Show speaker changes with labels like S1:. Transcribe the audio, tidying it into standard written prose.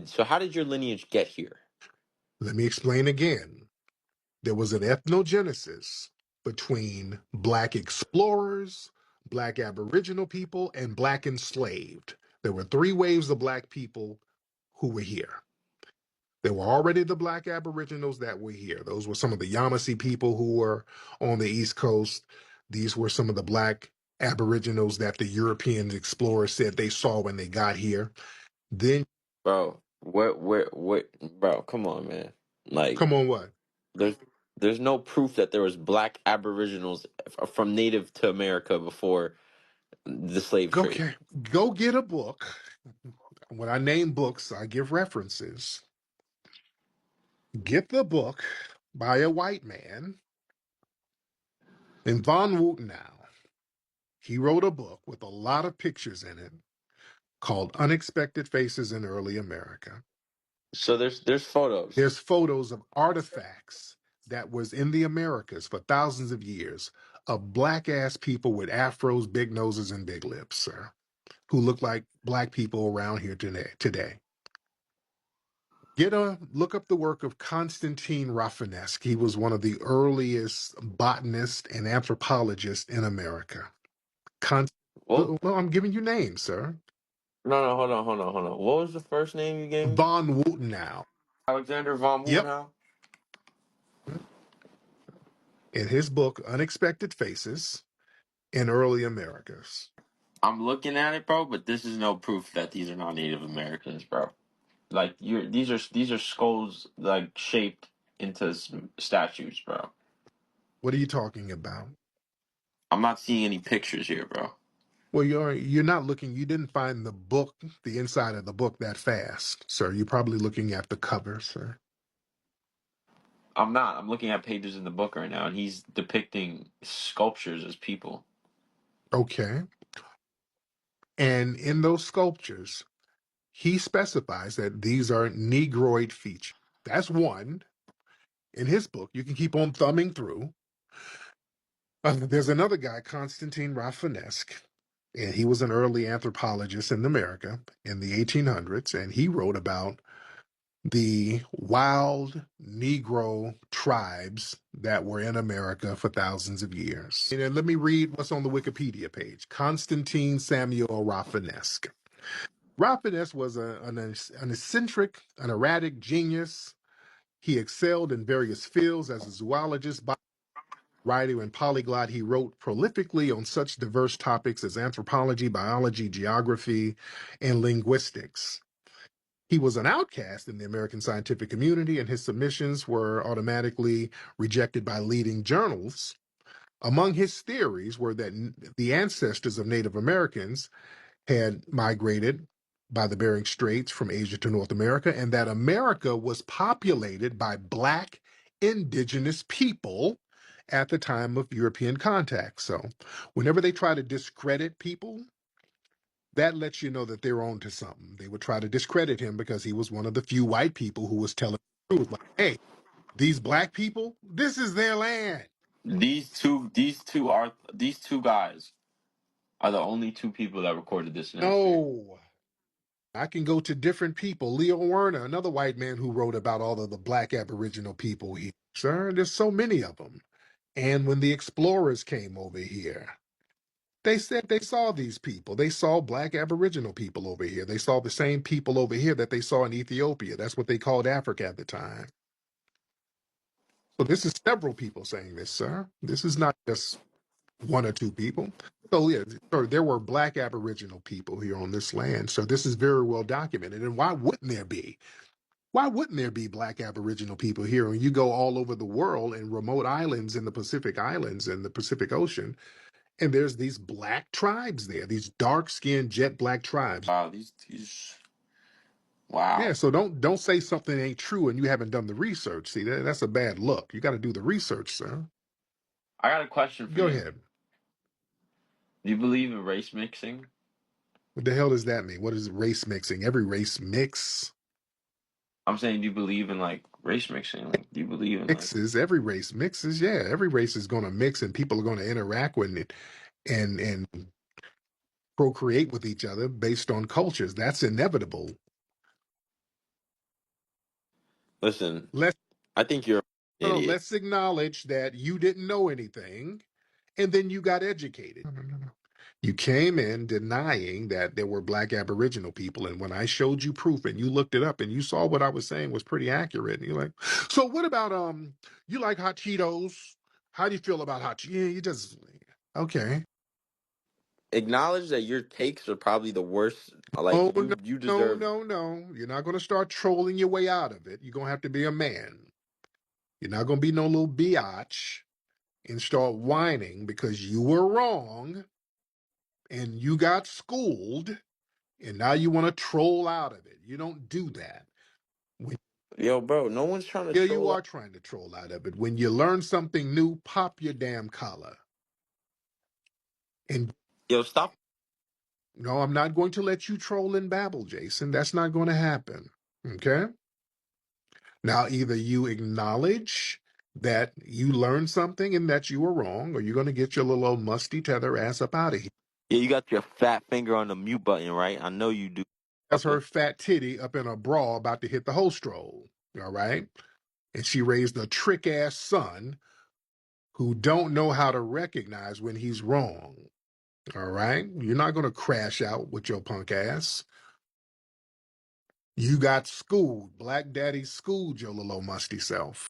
S1: So how did your lineage get here?
S2: Let me explain again. There was an ethnogenesis between Black explorers, Black Aboriginal people, and Black enslaved. There were three waves of Black people who were here. There were already the Black Aboriginals that were here. Those were some of the Yamasee people who were on the East Coast. These were some of the Black Aboriginals that the European explorers said they saw when they got here. Then,
S1: Bro, bro, come on, man. Like,
S2: come on, what?
S1: there's there's no proof that there was black aboriginals from native to America before the slave trade.
S2: Okay, go get a book. When I name books, I give references. Get the book by a white man in Von Wutenau. He wrote a book with a lot of pictures in it called Unexpected Faces in Early America.
S1: So there's photos.
S2: There's photos of artifacts that was in the Americas for thousands of years of black ass people with afros, big noses, and big lips, sir, who look like black people around here today. Look up the work of Constantine Rafinesque. He was one of the earliest botanists and anthropologists in America. Con-
S1: Well,
S2: well, I'm giving you names, sir.
S1: no, hold on. What was the first name you gave me?
S2: Von Wutenau.
S1: Alexander von
S2: Yep.
S1: Wutenau.
S2: In his book, Unexpected Faces in Early Americas.
S1: I'm looking at it, bro, but this is no proof that these are not Native Americans, bro. Like these are skulls like shaped into statues, bro.
S2: What are you talking about?
S1: I'm not seeing any pictures here, bro.
S2: Well, you're not looking. You didn't find the book, the inside of the book, that fast, sir. You're probably looking at the cover, sir.
S1: I'm not. I'm looking at pages in the book right now, and he's depicting sculptures as people.
S2: Okay. And in those sculptures, he specifies that these are Negroid features. That's one. In his book, you can keep on thumbing through. There's another guy, Constantine Rafinesque, and he was an early anthropologist in America in the 1800s, and he wrote about the wild Negro tribes that were in America for thousands of years. And then let me read what's on the Wikipedia page. Constantine Samuel Rafinesque. Rafinesque was an eccentric, an erratic genius. He excelled in various fields as a zoologist, writer, and polyglot. He wrote prolifically on such diverse topics as anthropology, biology, geography, and linguistics. He was an outcast in the American scientific community, and his submissions were automatically rejected by leading journals. Among his theories were that the ancestors of Native Americans had migrated by the Bering Straits from Asia to North America, and that America was populated by Black indigenous people at the time of European contact. So, whenever they try to discredit people, that lets you know that they're on to something. They would try to discredit him because he was one of the few white people who was telling the truth. Like, hey, these black people, this is their land.
S1: These two guys are the only two people that recorded this in history.
S2: No. I can go to different people. Leo Werner, another white man who wrote about all of the black Aboriginal people here. Sir, there's so many of them. And when the explorers came over here, they said they saw these people. They saw black Aboriginal people over here. They saw the same people over here that they saw in Ethiopia. That's what they called Africa at the time. So this is several people saying this, sir. This is not just one or two people. So yeah, sir, there were black Aboriginal people here on this land. So this is very well documented. And why wouldn't there be? Why wouldn't there be black Aboriginal people here? When you go all over the world and remote islands in the Pacific Islands and the Pacific Ocean, and there's these black tribes there, these dark-skinned jet black tribes.
S1: Wow, these
S2: Yeah,
S1: wow.
S2: so don't say something ain't true and you haven't done the research. See, that's a bad look. You got to do the research, sir.
S1: I got a question for
S2: Go
S1: you.
S2: ahead.
S1: Do you believe in race mixing?
S2: What the hell does that mean? What is race mixing? Every race
S1: I'm saying, do you believe in like race mixing? Like, do you believe in like
S2: mixes. Every race mixes. Yeah, every race is going to mix, and people are going to interact with it and procreate with each other based on cultures. That's inevitable.
S1: Listen,
S2: Let's
S1: I think you're an
S2: no, no,
S1: idiot.
S2: let's acknowledge that you didn't know anything and then you got educated. No, no, no, no. You came in denying that there were black Aboriginal people, and when I showed you proof and you looked it up and you saw what I was saying was pretty accurate, and you're like, so what about you like hot Cheetos? How do you feel about hot Cheetos? Yeah, you just okay.
S1: Acknowledge that your takes are probably the worst. Like
S2: Oh no,
S1: you
S2: no,
S1: deserve.
S2: no, no. You're not gonna start trolling your way out of it. You're gonna have to be a man. You're not gonna be no little biatch and start whining because you were wrong and you got schooled and now you want to troll out of it. You don't do that. When,
S1: Yo, bro, no one's trying to
S2: yeah, you
S1: troll.
S2: are trying to troll out of it. When you learn something new, pop your damn collar. And
S1: Yo, stop.
S2: no, I'm not going to let you troll and babble, Jason. That's not going to happen. Okay? Now, either you acknowledge that you learned something and that you were wrong, or you're going to get your little old musty tether ass up out of here.
S1: Yeah, you got your fat finger on the mute button, right? I know you do,
S2: That's her
S1: fucker.
S2: fat titty up in a bra about to hit the host roll. All right? And she raised a trick ass son who don't know how to recognize when he's wrong. All right? You're not going to crash out with your punk ass. You got schooled. Black Daddy schooled your little old musty self.